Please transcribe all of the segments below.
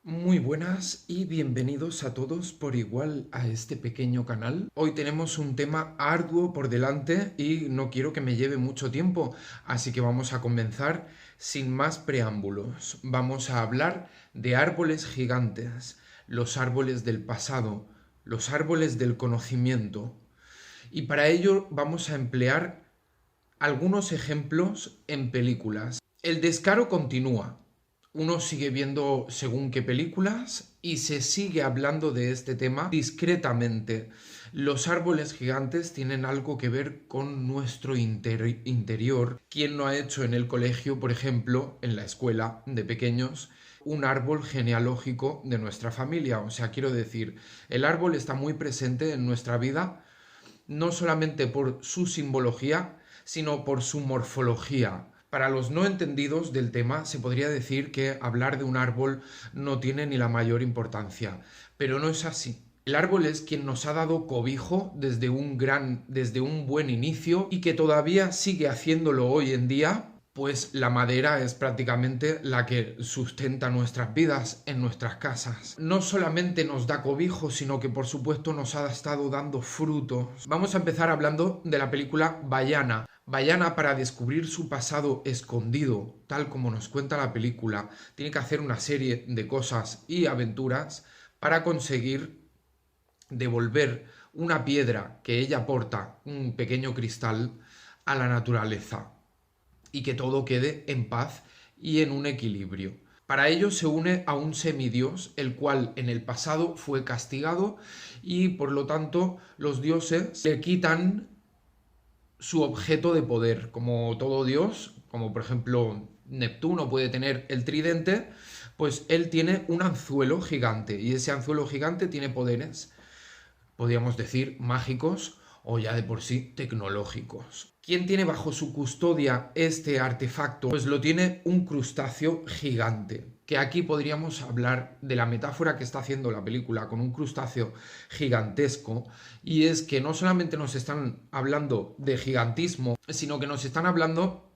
Muy buenas y bienvenidos a todos por igual a este pequeño canal. Hoy tenemos un tema arduo por delante y no quiero que me lleve mucho tiempo, así que vamos a comenzar sin más preámbulos. Vamos a hablar de árboles gigantes, los árboles del pasado, los árboles del conocimiento. Y para ello vamos a emplear algunos ejemplos en películas. El descaro continúa. Uno sigue viendo según qué películas y se sigue hablando de este tema discretamente. Los árboles gigantes tienen algo que ver con nuestro interior. ¿Quién no ha hecho en el colegio, por ejemplo, en la escuela de pequeños, un árbol genealógico de nuestra familia? O sea, quiero decir, el árbol está muy presente en nuestra vida, no solamente por su simbología, sino por su morfología. Para los no entendidos del tema, se podría decir que hablar de un árbol no tiene ni la mayor importancia, pero no es así. El árbol es quien nos ha dado cobijo desde un buen inicio y que todavía sigue haciéndolo hoy en día, pues la madera es prácticamente la que sustenta nuestras vidas en nuestras casas. No solamente nos da cobijo, sino que por supuesto nos ha estado dando frutos. Vamos a empezar hablando de la película Vaiana. Vaiana, para descubrir su pasado escondido, tal como nos cuenta la película, tiene que hacer una serie de cosas y aventuras para conseguir devolver una piedra que ella porta, un pequeño cristal, a la naturaleza y que todo quede en paz y en un equilibrio. Para ello se une a un semidios, el cual en el pasado fue castigado y por lo tanto los dioses le quitan su objeto de poder. Como todo dios, como por ejemplo Neptuno puede tener el tridente, pues él tiene un anzuelo gigante y ese anzuelo gigante tiene poderes, podríamos decir, mágicos o ya de por sí tecnológicos. ¿Quién tiene bajo su custodia este artefacto? Pues lo tiene un crustáceo gigante, que aquí podríamos hablar de la metáfora que está haciendo la película con un crustáceo gigantesco, y es que no solamente nos están hablando de gigantismo, sino que nos están hablando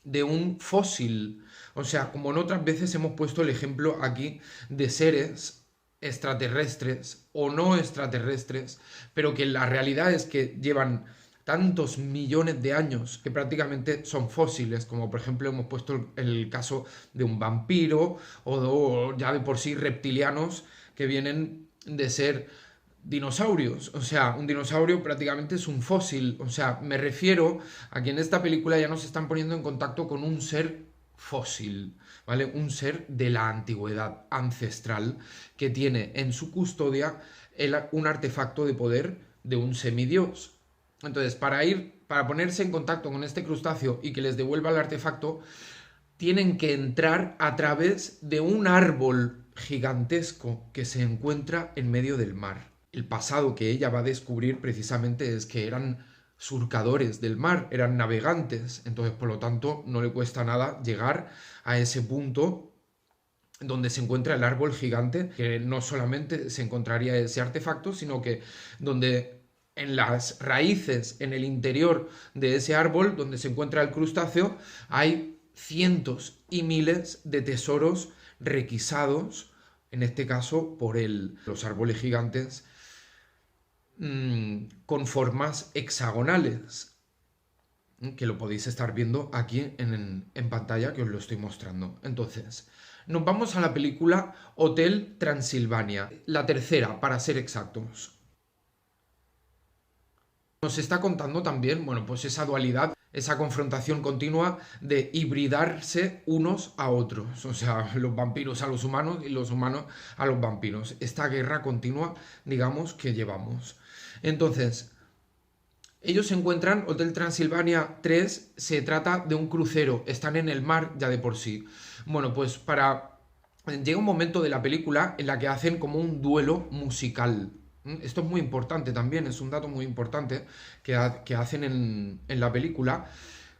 de un fósil. O sea, como en otras veces hemos puesto el ejemplo aquí de seres extraterrestres o no extraterrestres, pero que la realidad es que llevan tantos millones de años que prácticamente son fósiles, como por ejemplo hemos puesto el caso de un vampiro o ya de por sí reptilianos que vienen de ser dinosaurios. O sea, un dinosaurio prácticamente es un fósil. O sea, me refiero a que en esta película ya nos están poniendo en contacto con un ser fósil, ¿vale? Un ser de la antigüedad ancestral que tiene en su custodia un artefacto de poder de un semidios. Entonces, para ponerse en contacto con este crustáceo y que les devuelva el artefacto, tienen que entrar a través de un árbol gigantesco que se encuentra en medio del mar. El pasado que ella va a descubrir precisamente es que eran surcadores del mar, eran navegantes, entonces por lo tanto no le cuesta nada llegar a ese punto donde se encuentra el árbol gigante, que no solamente se encontraría ese artefacto, sino que donde en las raíces, en el interior de ese árbol, donde se encuentra el crustáceo, hay cientos y miles de tesoros requisados, en este caso por los árboles gigantes, con formas hexagonales, que lo podéis estar viendo aquí en pantalla, que os lo estoy mostrando. Entonces, nos vamos a la película Hotel Transilvania, la tercera, para ser exactos. Nos está contando también, bueno, pues esa dualidad, esa confrontación continua de hibridarse unos a otros, o sea, los vampiros a los humanos y los humanos a los vampiros. Esta guerra continua, digamos, que llevamos. Entonces, ellos se encuentran, Hotel Transilvania 3, se trata de un crucero, están en el mar ya de por sí. Bueno, pues llega un momento de la película en la que hacen como un duelo musical. Esto es muy importante también, es un dato muy importante que hacen en la película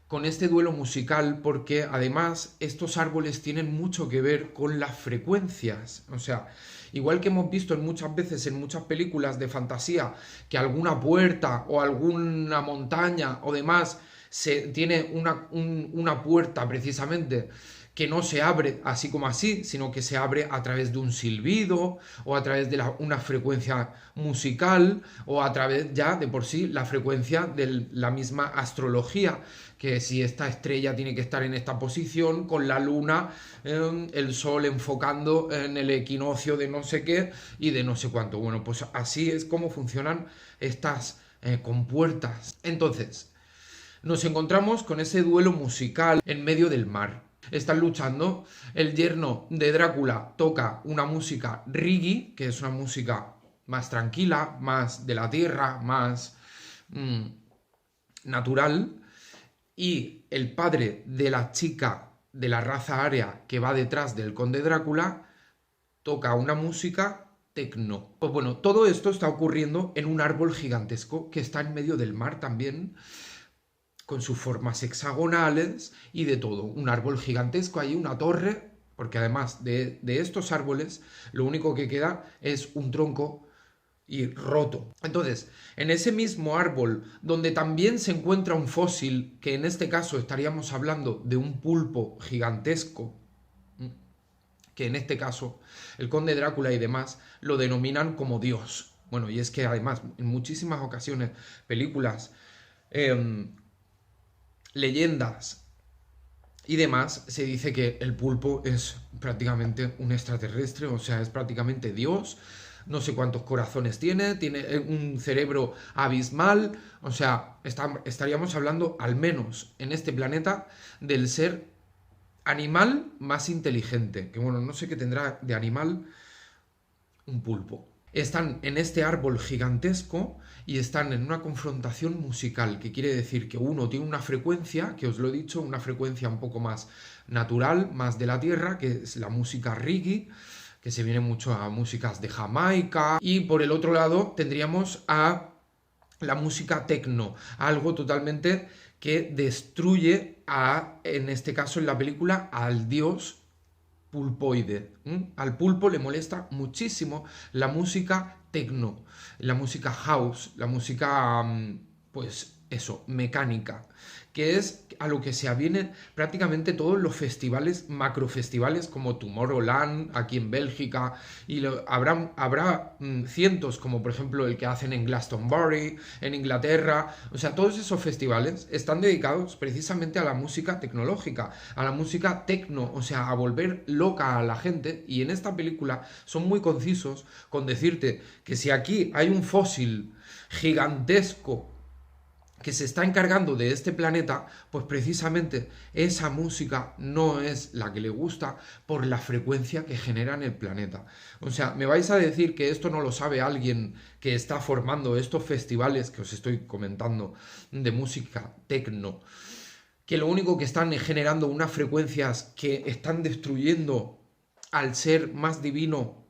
con este duelo musical, porque además estos árboles tienen mucho que ver con las frecuencias. O sea, igual que hemos visto muchas veces en muchas películas de fantasía que alguna puerta o alguna montaña o demás tiene una puerta precisamente que no se abre así como así, sino que se abre a través de un silbido o a través de una frecuencia musical o a través ya de por sí la frecuencia de la misma astrología, que si esta estrella tiene que estar en esta posición, con la luna, el sol enfocando en el equinoccio de no sé qué y de no sé cuánto. Bueno, pues así es como funcionan estas compuertas. Entonces, nos encontramos con ese duelo musical en medio del mar. Están luchando, el yerno de Drácula toca una música reggae, que es una música más tranquila, más de la tierra, más natural, y el padre de la chica de la raza aria que va detrás del conde Drácula toca una música tecno. Pues bueno, todo esto está ocurriendo en un árbol gigantesco que está en medio del mar también, con sus formas hexagonales y de todo. Un árbol gigantesco, hay una torre, porque además de estos árboles, lo único que queda es un tronco y roto. Entonces, en ese mismo árbol, donde también se encuentra un fósil, que en este caso estaríamos hablando de un pulpo gigantesco, que en este caso el conde Drácula y demás lo denominan como Dios. Bueno, y es que además en muchísimas ocasiones películas, leyendas y demás, se dice que el pulpo es prácticamente un extraterrestre, o sea, es prácticamente Dios. No sé cuántos corazones tiene un cerebro abismal, o sea, estaríamos hablando al menos en este planeta del ser animal más inteligente, que bueno, no sé qué tendrá de animal un pulpo. Están en este árbol gigantesco y están en una confrontación musical, que quiere decir que uno tiene una frecuencia, que os lo he dicho, una frecuencia un poco más natural, más de la tierra, que es la música reggae, que se viene mucho a músicas de Jamaica, y por el otro lado tendríamos a la música techno, algo totalmente que destruye en este caso en la película, al dios pulpoide. Al pulpo le molesta muchísimo la música techno, la música house, la música, pues eso, mecánica, que es a lo que se avienen prácticamente todos los festivales, macrofestivales como Tomorrowland aquí en Bélgica, y habrá cientos, como por ejemplo el que hacen en Glastonbury, en Inglaterra. O sea, todos esos festivales están dedicados precisamente a la música tecnológica, a la música techno, o sea, a volver loca a la gente. Y en esta película son muy concisos con decirte que si aquí hay un fósil gigantesco que se está encargando de este planeta, pues precisamente esa música no es la que le gusta por la frecuencia que genera en el planeta. O sea, me vais a decir que esto no lo sabe alguien que está formando estos festivales que os estoy comentando de música techno, que lo único que están es generando unas frecuencias que están destruyendo al ser más divino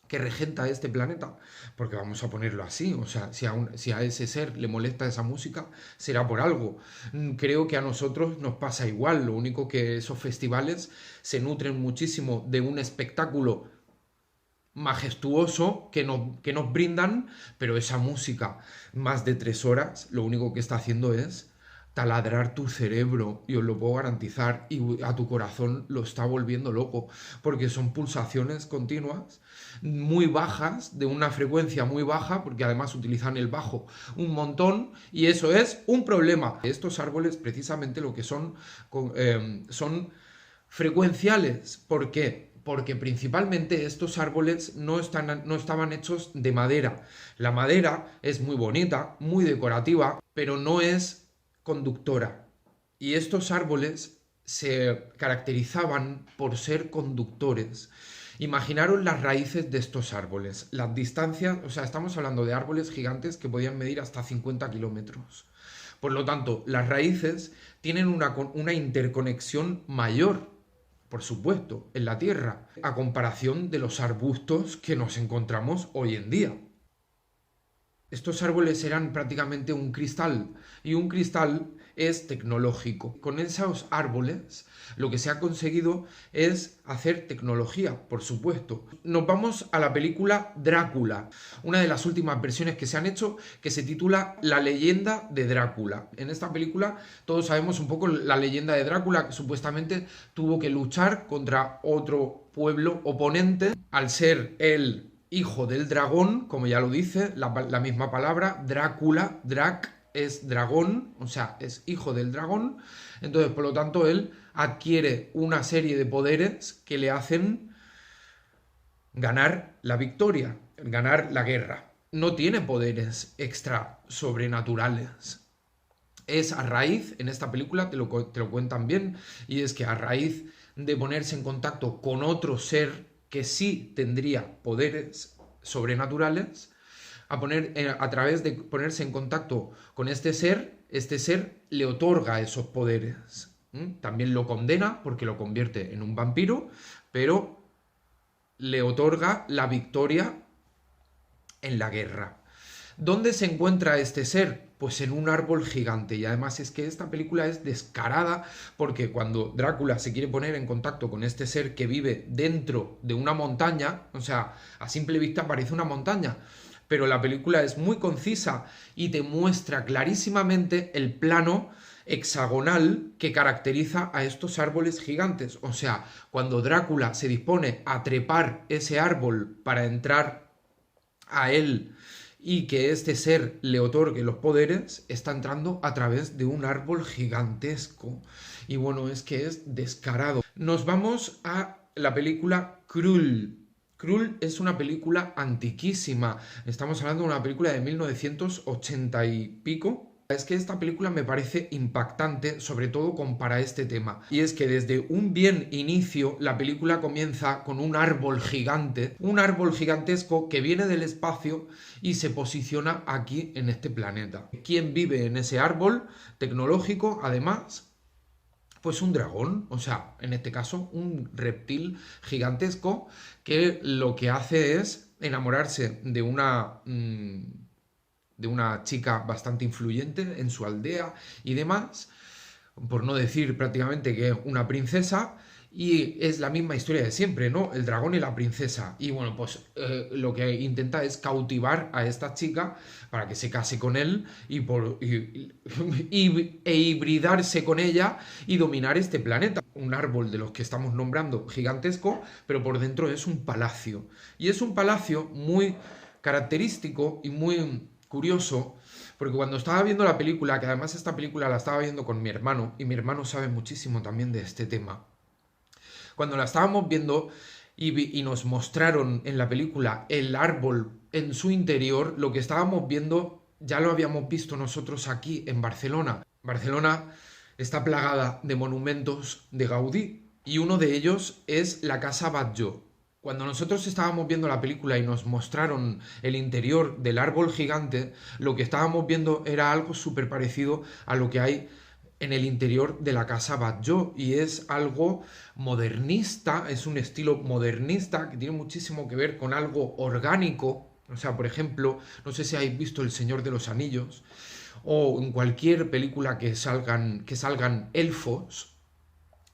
que regenta este planeta, porque vamos a ponerlo así, o sea, si a ese ser le molesta esa música, será por algo. Creo que a nosotros nos pasa igual, lo único que esos festivales se nutren muchísimo de un espectáculo majestuoso que nos brindan, pero esa música más de 3 horas, lo único que está haciendo es taladrar tu cerebro, y os lo puedo garantizar, y a tu corazón lo está volviendo loco, porque son pulsaciones continuas, muy bajas, de una frecuencia muy baja, porque además utilizan el bajo un montón, y eso es un problema. Estos árboles precisamente lo que son frecuenciales. ¿Por qué? Porque principalmente estos árboles no estaban hechos de madera. La madera es muy bonita, muy decorativa, pero no es conductora. Y estos árboles se caracterizaban por ser conductores. Imaginaros las raíces de estos árboles, las distancias, o sea, estamos hablando de árboles gigantes que podían medir hasta 50 kilómetros. Por lo tanto, las raíces tienen una interconexión mayor, por supuesto, en la Tierra, a comparación de los arbustos que nos encontramos hoy en día. Estos árboles eran prácticamente un cristal y un cristal es tecnológico. Con esos árboles lo que se ha conseguido es hacer tecnología, por supuesto. Nos vamos a la película Drácula, una de las últimas versiones que se han hecho, que se titula La leyenda de Drácula. En esta película todos sabemos un poco la leyenda de Drácula, que supuestamente tuvo que luchar contra otro pueblo oponente al ser él hijo del dragón, como ya lo dice la misma palabra, Drácula, Drac es dragón, o sea, es hijo del dragón, entonces por lo tanto él adquiere una serie de poderes que le hacen ganar la victoria, ganar la guerra. No tiene poderes extra sobrenaturales. Es a raíz, en esta película te lo cuentan bien, y es que a raíz de ponerse en contacto con otro ser que sí tendría poderes sobrenaturales, a través de ponerse en contacto con este ser le otorga esos poderes. También lo condena porque lo convierte en un vampiro, pero le otorga la victoria en la guerra. ¿Dónde se encuentra este ser? Pues en un árbol gigante. Y además es que esta película es descarada porque cuando Drácula se quiere poner en contacto con este ser que vive dentro de una montaña, o sea, a simple vista parece una montaña, pero la película es muy concisa y te muestra clarísimamente el plano hexagonal que caracteriza a estos árboles gigantes. O sea, cuando Drácula se dispone a trepar ese árbol para entrar a él y que este ser le otorgue los poderes, está entrando a través de un árbol gigantesco. Y bueno, es que es descarado. Nos vamos a la película Krull. Krull es una película antiquísima. Estamos hablando de una película de 1980 y pico. Es que esta película me parece impactante, sobre todo para este tema. Y es que desde un bien inicio, la película comienza con un árbol gigante, un árbol gigantesco que viene del espacio y se posiciona aquí en este planeta. ¿Quién vive en ese árbol tecnológico? Además, pues un dragón, o sea, en este caso un reptil gigantesco que lo que hace es enamorarse de una chica bastante influyente en su aldea y demás, por no decir prácticamente que es una princesa, y es la misma historia de siempre, ¿no? El dragón y la princesa. Y bueno, pues lo que intenta es cautivar a esta chica para que se case con él e hibridarse con ella y dominar este planeta. Un árbol de los que estamos nombrando gigantesco, pero por dentro es un palacio. Y es un palacio muy característico y muy curioso, porque cuando estaba viendo la película, que además esta película la estaba viendo con mi hermano, y mi hermano sabe muchísimo también de este tema, cuando la estábamos viendo y nos mostraron en la película el árbol en su interior, lo que estábamos viendo ya lo habíamos visto nosotros aquí en Barcelona. Barcelona está plagada de monumentos de Gaudí y uno de ellos es la Casa Batlló. Cuando nosotros estábamos viendo la película y nos mostraron el interior del árbol gigante, lo que estábamos viendo era algo súper parecido a lo que hay en el interior de la Casa Batlló, y es algo modernista, es un estilo modernista que tiene muchísimo que ver con algo orgánico. O sea, por ejemplo, no sé si habéis visto El Señor de los Anillos o en cualquier película que salgan elfos,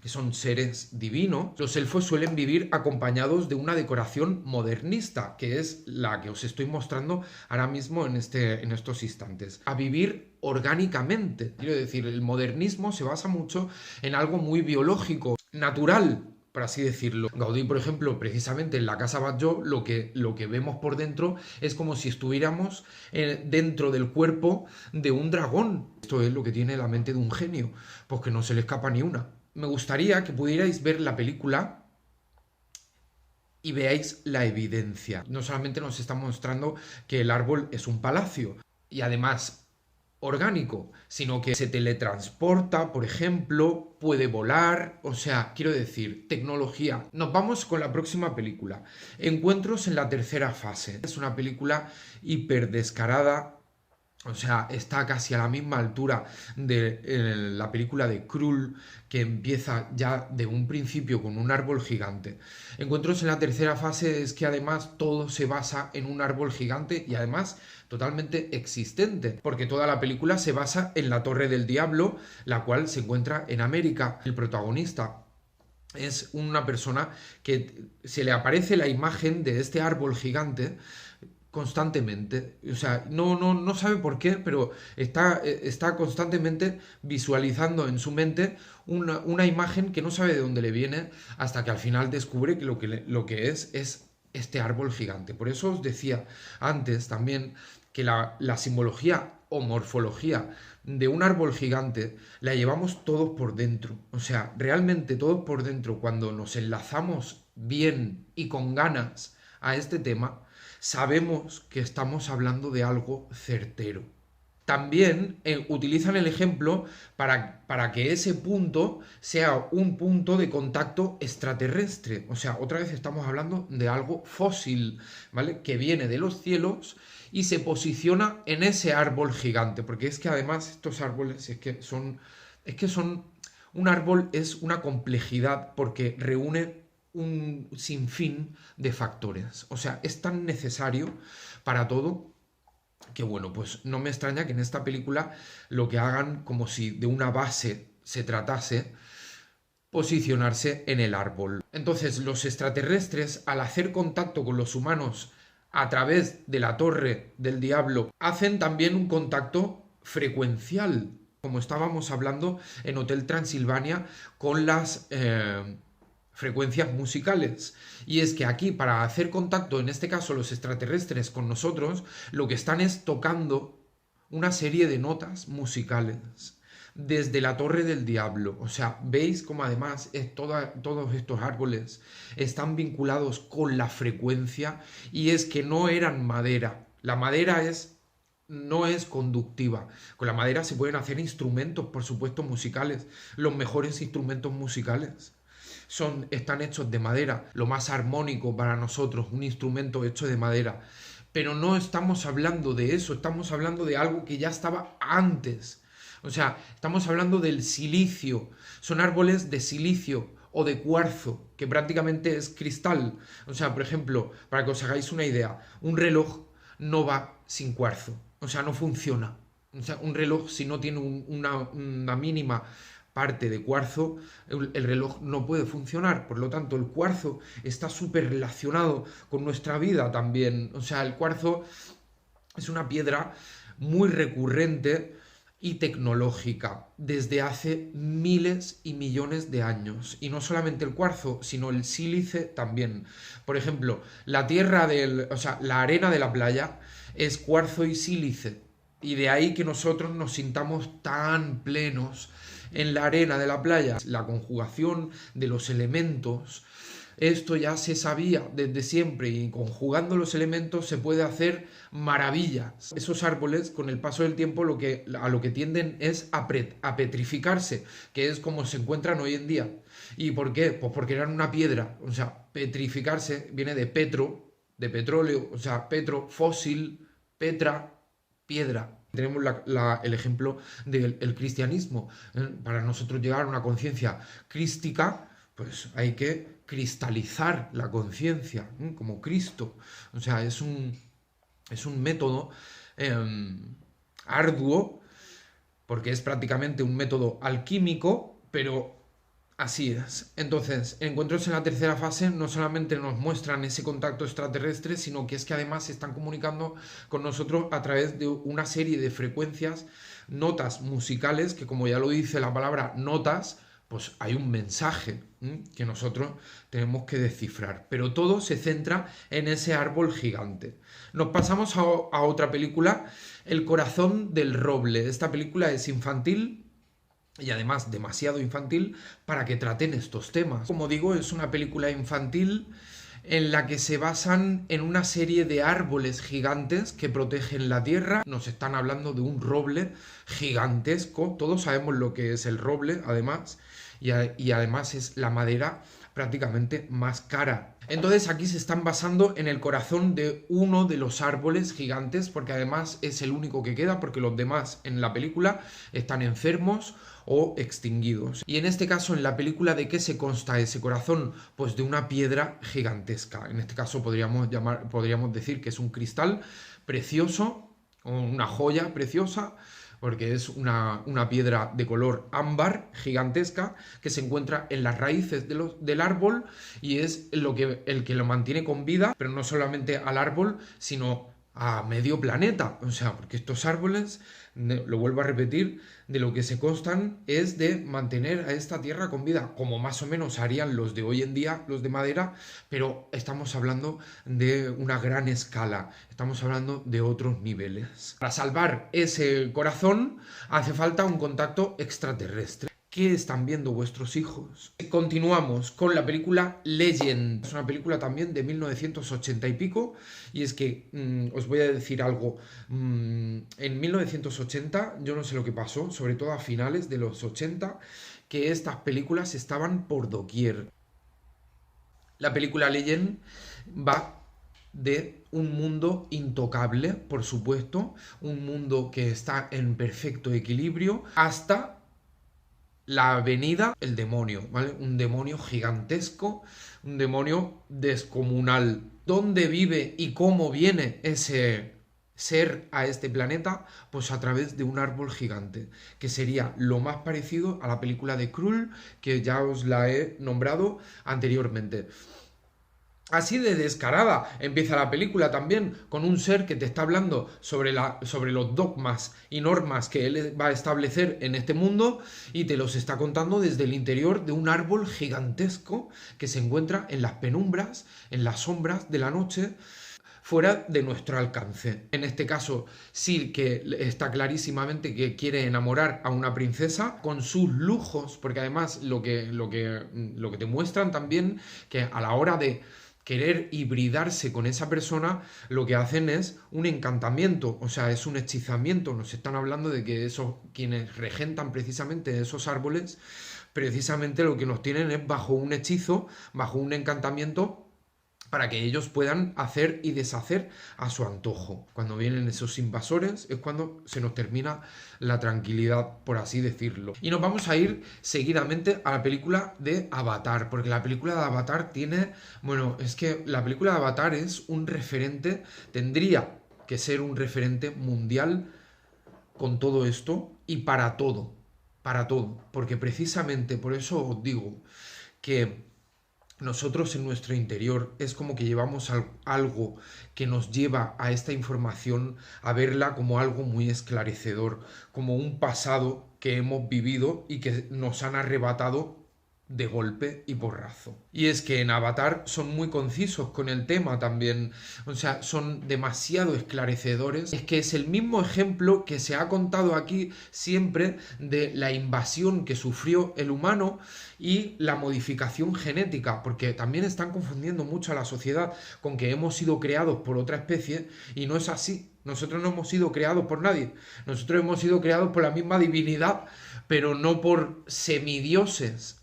que son seres divinos. Los elfos suelen vivir acompañados de una decoración modernista, que es la que os estoy mostrando ahora mismo en estos instantes. A vivir orgánicamente. Quiero decir, el modernismo se basa mucho en algo muy biológico, natural, por así decirlo. Gaudí, por ejemplo, precisamente en la Casa Batlló, lo que vemos por dentro es como si estuviéramos dentro del cuerpo de un dragón. Esto es lo que tiene la mente de un genio, pues que no se le escapa ni una. Me gustaría que pudierais ver la película y veáis la evidencia. No solamente nos está mostrando que el árbol es un palacio y además orgánico, sino que se teletransporta, por ejemplo, puede volar, o sea, quiero decir, tecnología. Nos vamos con la próxima película, Encuentros en la tercera fase. Es una película hiper descarada O sea, está casi a la misma altura de la película de Krull, que empieza ya de un principio con un árbol gigante. Encuentros en la tercera fase es que además todo se basa en un árbol gigante y además totalmente existente, porque toda la película se basa en la Torre del Diablo, la cual se encuentra en América. El protagonista es una persona que se le aparece la imagen de este árbol gigante constantemente. O sea, no sabe por qué, pero está constantemente visualizando en su mente una imagen que no sabe de dónde le viene, hasta que al final descubre que lo que es este árbol gigante. Por eso os decía antes también que la simbología o morfología de un árbol gigante la llevamos todos por dentro. O sea, realmente todos por dentro, cuando nos enlazamos bien y con ganas a este tema, sabemos que estamos hablando de algo certero. También utilizan el ejemplo para que ese punto sea un punto de contacto extraterrestre. O sea, otra vez estamos hablando de algo fósil, ¿vale? Que viene de los cielos y se posiciona en ese árbol gigante. Porque es que además estos árboles un árbol es una complejidad porque reúne un sinfín de factores. O sea, es tan necesario para todo que bueno, pues no me extraña que en esta película lo que hagan como si de una base se tratase, posicionarse en el árbol. Entonces, los extraterrestres, al hacer contacto con los humanos a través de la Torre del Diablo, hacen también un contacto frecuencial, como estábamos hablando en Hotel Transilvania con las frecuencias musicales. Y es que aquí, para hacer contacto, en este caso los extraterrestres con nosotros, lo que están es tocando una serie de notas musicales desde la Torre del Diablo. O sea, veis como además todos estos árboles están vinculados con la frecuencia, y es que no eran madera. La madera no es conductiva. Con la madera se pueden hacer instrumentos, por supuesto, musicales, los mejores instrumentos musicales están hechos de madera, lo más armónico para nosotros, un instrumento hecho de madera. Pero no estamos hablando de eso, estamos hablando de algo que ya estaba antes. O sea, estamos hablando del silicio. Son árboles de silicio o de cuarzo, que prácticamente es cristal. O sea, por ejemplo, para que os hagáis una idea, un reloj no va sin cuarzo. O sea, no funciona. O sea, un reloj, si no tiene una mínima parte de cuarzo, el reloj no puede funcionar. Por lo tanto, el cuarzo está súper relacionado con nuestra vida también. O sea, el cuarzo es una piedra muy recurrente y tecnológica desde hace miles y millones de años. Y no solamente el cuarzo, sino el sílice también. Por ejemplo, la arena de la playa es cuarzo y sílice. Y de ahí que nosotros nos sintamos tan plenos en la arena de la playa. La conjugación de los elementos, esto ya se sabía desde siempre, y conjugando los elementos se puede hacer maravillas. Esos árboles, con el paso del tiempo, a lo que tienden es a petrificarse, que es como se encuentran hoy en día. ¿Y por qué? Pues porque eran una piedra. O sea, petrificarse viene de petro, de petróleo, o sea, petro, fósil, petra, piedra. Tenemos el ejemplo del cristianismo. Para nosotros llegar a una conciencia crística, pues hay que cristalizar la conciencia, como Cristo. O sea, es un método arduo, porque es prácticamente un método alquímico, pero así es. Entonces, encuentros en la tercera fase no solamente nos muestran ese contacto extraterrestre, sino que es que además se están comunicando con nosotros a través de una serie de frecuencias, notas musicales, que como ya lo dice la palabra notas, pues hay un mensaje que nosotros tenemos que descifrar. Pero todo se centra en ese árbol gigante. Nos pasamos a otra película, El corazón del roble. Esta película es infantil, y además demasiado infantil para que traten estos temas. Como digo, es una película infantil en la que se basan en una serie de árboles gigantes que protegen la tierra. Nos están hablando de un roble gigantesco. Todos sabemos lo que es el roble, además, y además es la madera prácticamente más cara. Entonces aquí se están basando en el corazón de uno de los árboles gigantes, porque además es el único que queda, porque los demás en la película están enfermos o extinguidos. Y en este caso, en la película, ¿de qué se consta ese corazón? Pues de una piedra gigantesca. En este caso podríamos decir que es un cristal precioso, o una joya preciosa, porque es una piedra de color ámbar gigantesca que se encuentra en las raíces del árbol y es el que lo mantiene con vida, pero no solamente al árbol, sino a medio planeta. O sea, porque estos árboles, lo vuelvo a repetir, de lo que se constan es de mantener a esta tierra con vida, como más o menos harían los de hoy en día, los de madera, pero estamos hablando de una gran escala, estamos hablando de otros niveles. Para salvar ese corazón hace falta un contacto extraterrestre. ¿Qué están viendo vuestros hijos? Continuamos con la película Legend. Es una película también de 1980 y pico. Y es que os voy a decir algo. En 1980, yo no sé lo que pasó, sobre todo a finales de los 80, que estas películas estaban por doquier. La película Legend va de un mundo intocable, por supuesto, un mundo que está en perfecto equilibrio, hasta la avenida, el demonio, ¿vale? Un demonio gigantesco, un demonio descomunal. ¿Dónde vive y cómo viene ese ser a este planeta? Pues a través de un árbol gigante, que sería lo más parecido a la película de Krull, que ya os la he nombrado anteriormente. Así de descarada empieza la película también, con un ser que te está hablando sobre los dogmas y normas que él va a establecer en este mundo y te los está contando desde el interior de un árbol gigantesco que se encuentra en las penumbras, en las sombras de la noche, fuera de nuestro alcance. En este caso sí que está clarísimamente que quiere enamorar a una princesa con sus lujos, porque además lo que te muestran también, que a la hora de querer hibridarse con esa persona, lo que hacen es un encantamiento, o sea, es un hechizamiento. Nos están hablando de que quienes regentan precisamente esos árboles, precisamente lo que nos tienen es bajo un hechizo, bajo un encantamiento, para que ellos puedan hacer y deshacer a su antojo. Cuando vienen esos invasores es cuando se nos termina la tranquilidad, por así decirlo. Y nos vamos a ir seguidamente a la película de Avatar, porque la película de Avatar tiene... Bueno, es que la película de Avatar es un referente, tendría que ser un referente mundial con todo esto y para todo, porque precisamente por eso os digo que nosotros en nuestro interior es como que llevamos algo que nos lleva a esta información a verla como algo muy esclarecedor, como un pasado que hemos vivido y que nos han arrebatado de golpe y porrazo. Y es que en Avatar son muy concisos con el tema también, o sea, son demasiado esclarecedores. Es que es el mismo ejemplo que se ha contado aquí siempre de la invasión que sufrió el humano y la modificación genética, porque también están confundiendo mucho a la sociedad con que hemos sido creados por otra especie y no es así. Nosotros no hemos sido creados por nadie, nosotros hemos sido creados por la misma divinidad, pero no por semidioses.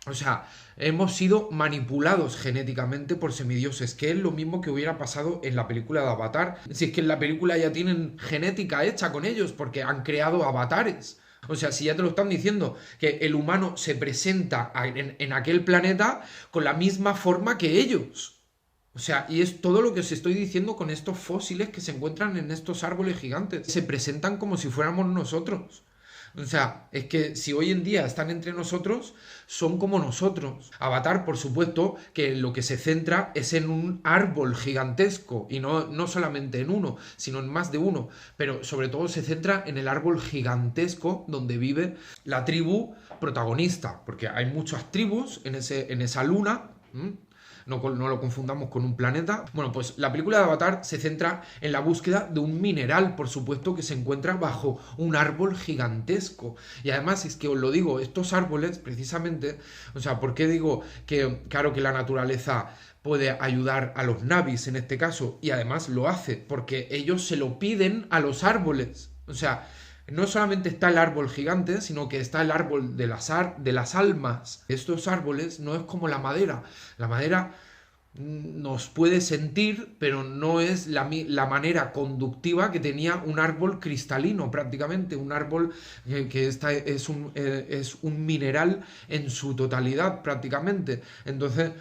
O sea, hemos sido manipulados genéticamente por semidioses, que es lo mismo que hubiera pasado en la película de Avatar. Si es que en la película ya tienen genética hecha con ellos, porque han creado avatares. O sea, si ya te lo están diciendo, que el humano se presenta en aquel planeta con la misma forma que ellos. O sea, y es todo lo que os estoy diciendo con estos fósiles que se encuentran en estos árboles gigantes. Se presentan como si fuéramos nosotros. O sea, es que si hoy en día están entre nosotros, son como nosotros. Avatar, por supuesto, que lo que se centra es en un árbol gigantesco, y no solamente en uno, sino en más de uno, pero sobre todo se centra en el árbol gigantesco donde vive la tribu protagonista, porque hay muchas tribus en esa luna. No lo confundamos con un planeta. Bueno, pues la película de Avatar se centra en la búsqueda de un mineral, por supuesto, que se encuentra bajo un árbol gigantesco. Y además, es que os lo digo, estos árboles, precisamente, o sea, ¿por qué digo que, claro, que la naturaleza puede ayudar a los Navis en este caso? Y además lo hace, porque ellos se lo piden a los árboles. O sea, No solamente está el árbol gigante, sino que está el árbol de las almas. Estos árboles no es como la madera. La madera nos puede sentir, pero no es la manera conductiva que tenía un árbol cristalino, prácticamente, un árbol que es un mineral en su totalidad, prácticamente. Entonces,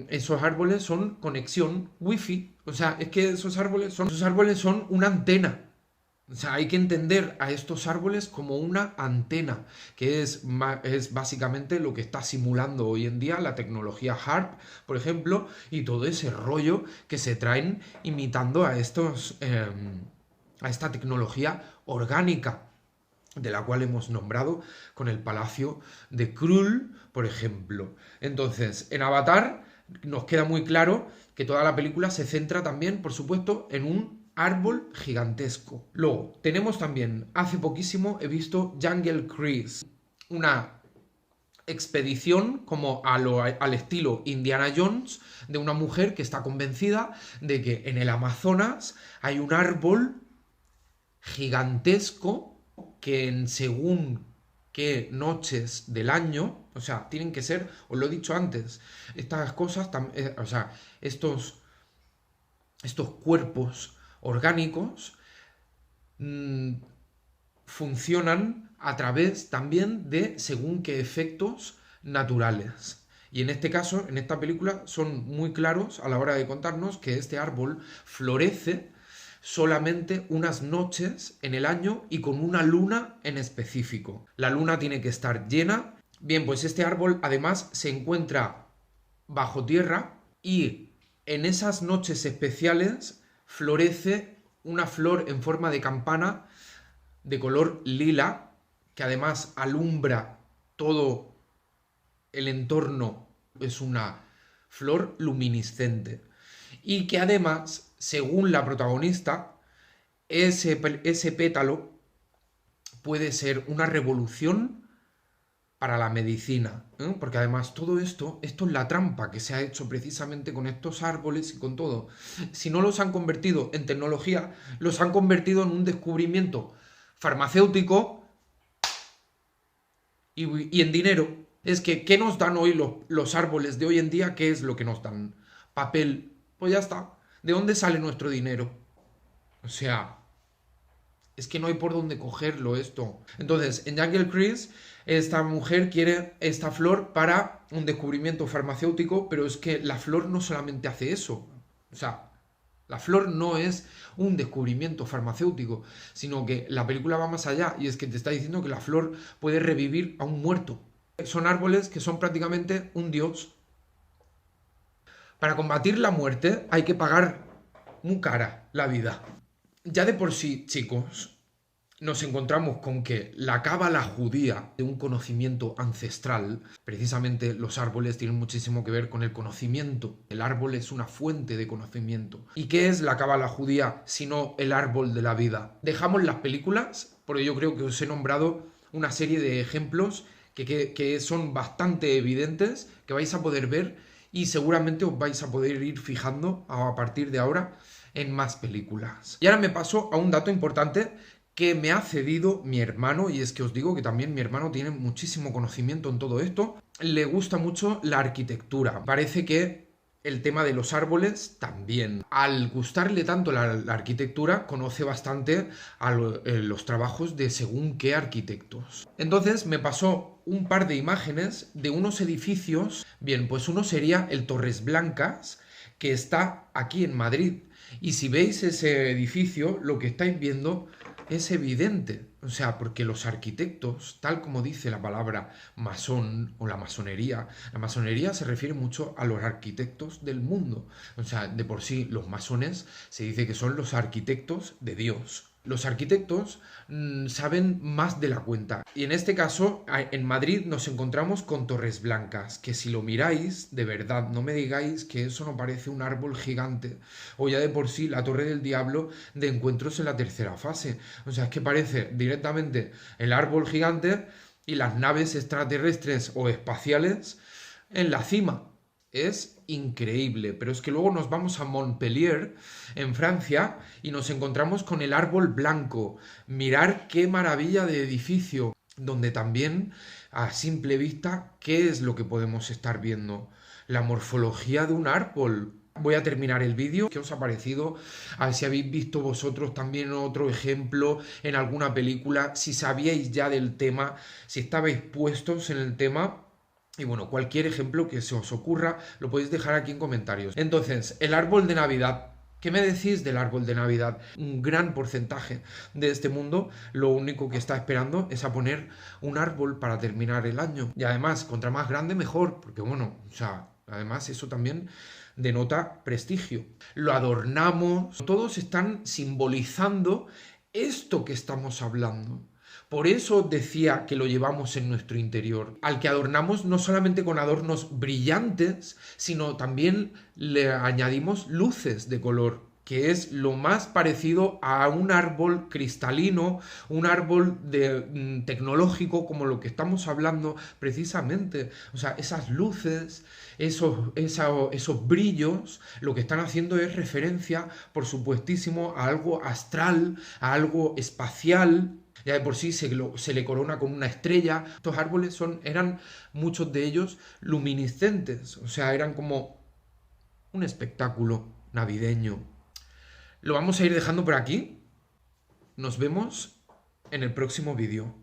esos árboles son conexión wifi. O sea, es que esos árboles son una antena. O sea, hay que entender a estos árboles como una antena, que es básicamente lo que está simulando hoy en día la tecnología HARP, por ejemplo, y todo ese rollo que se traen imitando a esta tecnología orgánica, de la cual hemos nombrado con el Palacio de Krull, por ejemplo. Entonces, en Avatar nos queda muy claro que toda la película se centra también, por supuesto, en un árbol gigantesco. Luego, tenemos también, hace poquísimo he visto Jungle Cruise, una expedición como al estilo Indiana Jones, de una mujer que está convencida de que en el Amazonas hay un árbol gigantesco que en según qué noches del año, o sea, tienen que ser, os lo he dicho antes, estas cosas, o sea, estos cuerpos orgánicos funcionan a través también de según qué efectos naturales. Y en este caso, en esta película, son muy claros a la hora de contarnos que este árbol florece solamente unas noches en el año y con una luna en específico. La luna tiene que estar llena. Bien, pues este árbol además se encuentra bajo tierra y en esas noches especiales florece una flor en forma de campana de color lila, que además alumbra todo el entorno, es una flor luminiscente. Y que además, según la protagonista, ese pétalo puede ser una revolución para la medicina, ¿eh? Porque además todo esto es la trampa que se ha hecho precisamente con estos árboles y con todo. Si no los han convertido en tecnología, los han convertido en un descubrimiento farmacéutico y en dinero. Es que, ¿qué nos dan hoy los árboles de hoy en día? ¿Qué es lo que nos dan? Papel. Pues ya está. ¿De dónde sale nuestro dinero? O sea, es que no hay por dónde cogerlo esto. Entonces, en Jungle Cruise, esta mujer quiere esta flor para un descubrimiento farmacéutico, pero es que la flor no solamente hace eso. O sea, la flor no es un descubrimiento farmacéutico, sino que la película va más allá y es que te está diciendo que la flor puede revivir a un muerto. Son árboles que son prácticamente un dios. Para combatir la muerte hay que pagar muy cara la vida. Ya de por sí, chicos, nos encontramos con que la cábala judía de un conocimiento ancestral, precisamente los árboles tienen muchísimo que ver con el conocimiento. El árbol es una fuente de conocimiento. ¿Y qué es la cábala judía sino el árbol de la vida? Dejamos las películas, porque yo creo que os he nombrado una serie de ejemplos que son bastante evidentes, que vais a poder ver y seguramente os vais a poder ir fijando a partir de ahora en más películas. Y ahora me paso a un dato importante que me ha cedido mi hermano, y es que os digo que también mi hermano tiene muchísimo conocimiento en todo esto. Le gusta mucho la arquitectura. Parece que el tema de los árboles también. Al gustarle tanto la arquitectura, conoce bastante los trabajos de según qué arquitectos. Entonces me pasó un par de imágenes de unos edificios. Bien, pues uno sería el Torres Blancas, que está aquí en Madrid. Y si veis ese edificio, lo que estáis viendo es evidente. O sea, porque los arquitectos, tal como dice la palabra masón o la masonería se refiere mucho a los arquitectos del mundo. O sea, de por sí, los masones se dice que son los arquitectos de Dios. Los arquitectos saben más de la cuenta. Y en este caso, en Madrid nos encontramos con Torres Blancas, que si lo miráis, de verdad, no me digáis que eso no parece un árbol gigante. O ya de por sí, la Torre del Diablo de Encuentros en la tercera fase. O sea, es que parece directamente el árbol gigante y las naves extraterrestres o espaciales en la cima. Es increíble, pero es que luego nos vamos a Montpellier, en Francia, y nos encontramos con el árbol blanco. Mirar qué maravilla de edificio, donde también, a simple vista, ¿qué es lo que podemos estar viendo? La morfología de un árbol. Voy a terminar el vídeo. ¿Qué os ha parecido? A ver si habéis visto vosotros también otro ejemplo en alguna película, si sabíais ya del tema, si estabais puestos en el tema. Y bueno, cualquier ejemplo que se os ocurra lo podéis dejar aquí en comentarios. Entonces, el árbol de Navidad. ¿Qué me decís del árbol de Navidad? Un gran porcentaje de este mundo lo único que está esperando es a poner un árbol para terminar el año. Y además, contra más grande mejor, porque bueno, o sea, además eso también denota prestigio. Lo adornamos, todos están simbolizando esto que estamos hablando. Por eso decía que lo llevamos en nuestro interior, al que adornamos no solamente con adornos brillantes, sino también le añadimos luces de color, que es lo más parecido a un árbol cristalino, un árbol tecnológico como lo que estamos hablando precisamente. O sea, esas luces, esos brillos, lo que están haciendo es referencia, por supuestísimo, a algo astral, a algo espacial. Ya de por sí se le corona con una estrella. Estos árboles eran muchos de ellos luminiscentes, o sea, eran como un espectáculo navideño. Lo vamos a ir dejando por aquí. Nos vemos en el próximo vídeo.